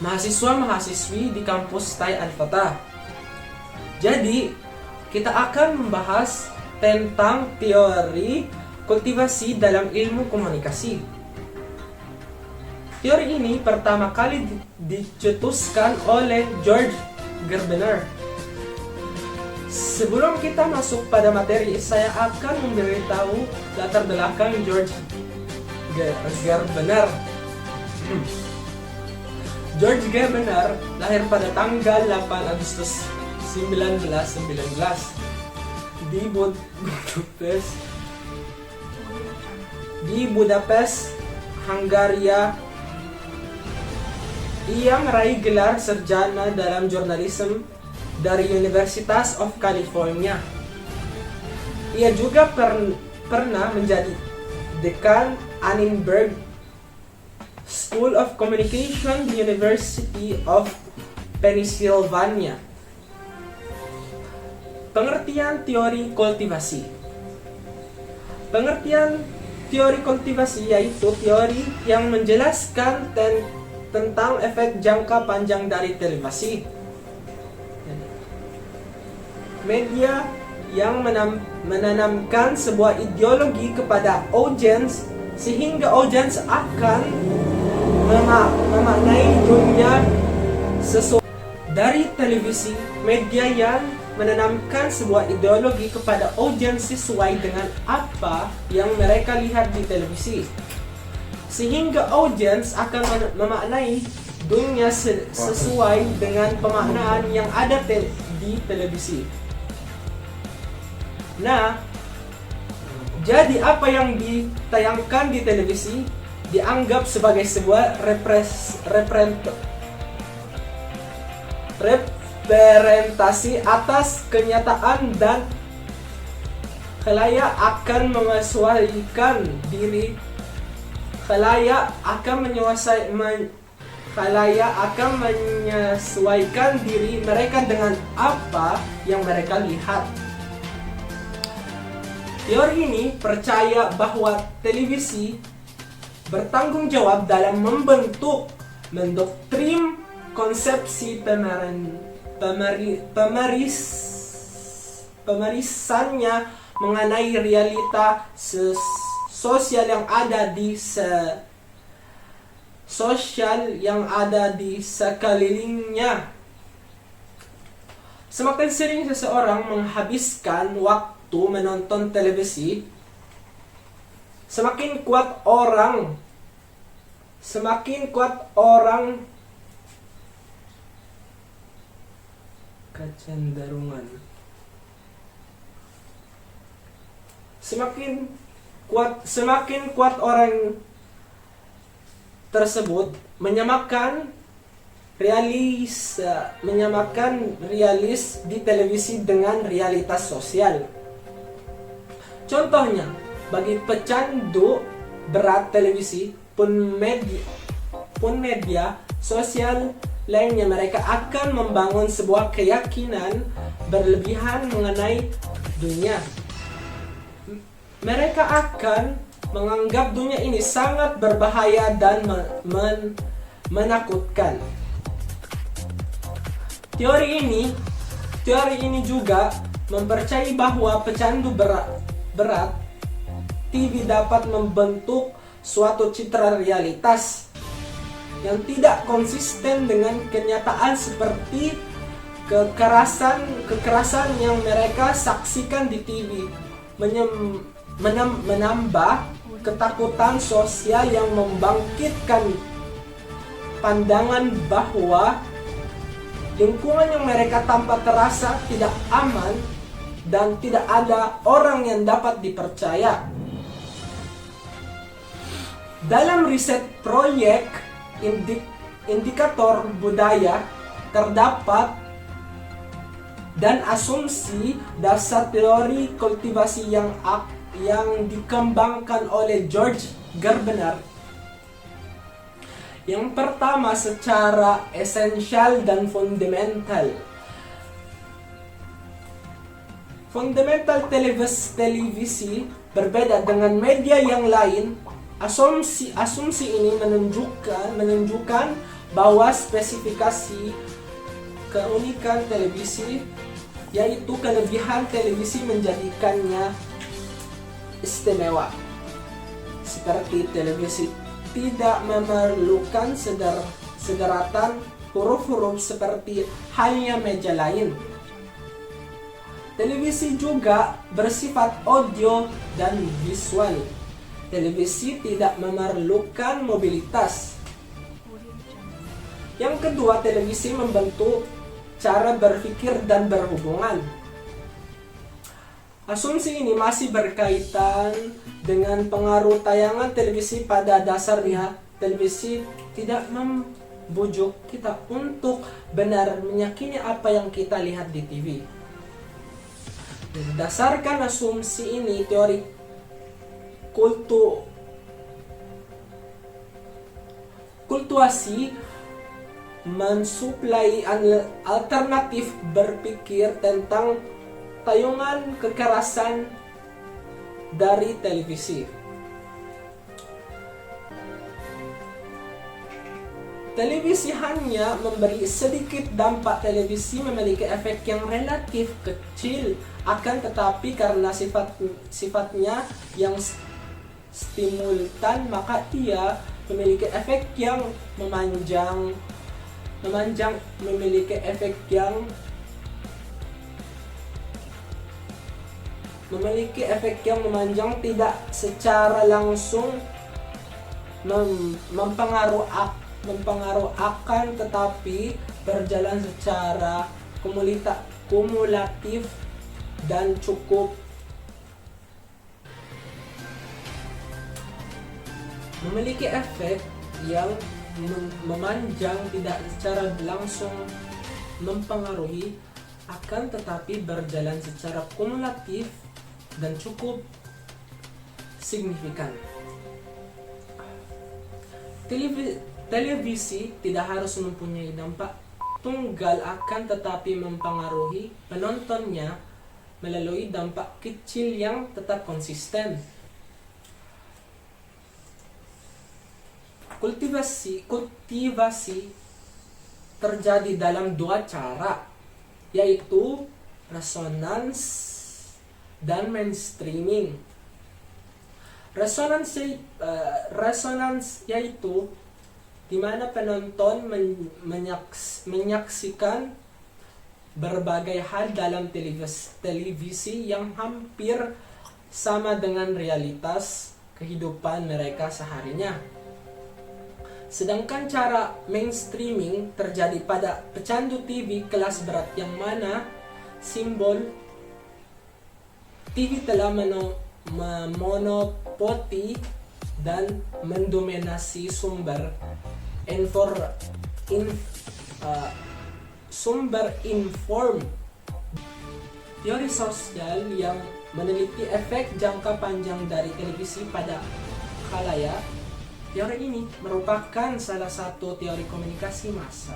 mahasiswa-mahasiswi di kampus TAI Al-Fatah. Jadi, kita akan membahas tentang teori kultivasi dalam ilmu komunikasi. Teori ini pertama kali dicetuskan oleh George Gerbener. Sebelum kita masuk pada materi, saya akan memberitahu latar belakang George Gerbener. George Gerbener lahir pada tanggal 8 Agustus 1919 di Budapest, Hungaria. Ia meraih gelar sarjana dalam jurnalisme dari University of California. Ia juga pernah menjadi dekan Annenberg School of Communication di University of Pennsylvania. Pengertian teori kultivasi. Pengertian teori kultivasi yaitu teori yang menjelaskan tentang efek jangka panjang dari televisi, media yang menanamkan sebuah ideologi kepada audiens sehingga audiens akan memaknai dunia sesuai. Dari televisi, media yang menanamkan sebuah ideologi kepada audiens sesuai dengan apa yang mereka lihat di televisi, sehingga audiens akan memaknai dunia sesuai dengan pemaknaan yang ada di televisi. Nah, jadi apa yang ditayangkan di televisi dianggap sebagai sebuah representasi atas kenyataan, dan khalayak akan menyesuaikan diri. Khalayak akan menyesuaikan diri mereka dengan apa yang mereka lihat. Teori ini percaya bahwa televisi bertanggung jawab dalam mendoktrin konsepsi pemerisannya mengenai realita sosial yang ada di sekelilingnya. Semakin sering seseorang menghabiskan waktu menonton televisi, semakin kuat kecenderungan. Semakin kuat orang tersebut menyamakan realis di televisi dengan realitas sosial. Contohnya, bagi pecandu berat televisi pun media sosial lainnya, mereka akan membangun sebuah keyakinan berlebihan mengenai dunia. Mereka akan menganggap dunia ini sangat berbahaya dan menakutkan. Teori ini juga mempercayai bahwa pecandu berat TV dapat membentuk suatu citra realitas yang tidak konsisten dengan kenyataan, seperti kekerasan yang mereka saksikan di TV, menambah ketakutan sosial yang membangkitkan pandangan bahwa lingkungan yang mereka tampak terasa tidak aman dan tidak ada orang yang dapat dipercaya. Dalam riset proyek indikator budaya terdapat dan asumsi dasar teori kultivasi yang dikembangkan oleh George Gerbener. Yang pertama, secara esensial dan fundamental. Fundamental televisi berbeda dengan media yang lain. Asumsi ini menunjukkan bahwa spesifikasi keunikan televisi, yaitu kelebihan televisi menjadikannya istimewa. Seperti televisi tidak memerlukan sederetan huruf-huruf seperti halnya meja lain. Televisi juga bersifat audio dan visual. Televisi tidak memerlukan mobilitas. Yang kedua, televisi membentuk cara berpikir dan berhubungan. Asumsi ini masih berkaitan dengan pengaruh tayangan televisi. Pada dasarnya, televisi tidak membujuk kita untuk benar meyakini apa yang kita lihat di TV. Berdasarkan asumsi ini, teori kultuasi mensuplai alternatif berpikir tentang tayangan kekerasan dari televisi. Televisi hanya memberi sedikit dampak. Televisi memiliki efek yang relatif kecil, akan tetapi karena sifatnya yang stimultan, maka ia memiliki efek yang memanjang tidak secara langsung mempengaruhi akan tetapi berjalan secara kumulatif dan cukup memiliki efek yang memanjang, tidak secara langsung mempengaruhi akan tetapi berjalan secara kumulatif dan cukup signifikan. Televisi tidak harus mempunyai dampak tunggal, akan tetapi mempengaruhi penontonnya melalui dampak kecil yang tetap konsisten. Kultivasi terjadi dalam dua cara, yaitu resonans dan mainstreaming. Resonans yaitu di mana penonton menyaksikan berbagai hal dalam televisi yang hampir sama dengan realitas kehidupan mereka seharinya. Sedangkan cara mainstreaming terjadi pada pecandu TV kelas berat, yang mana simbol TV telah memonopoli dan mendominasi sumber inform. Teori sosial yang meneliti efek jangka panjang dari televisi pada khalayak. Teori ini merupakan salah satu teori komunikasi massa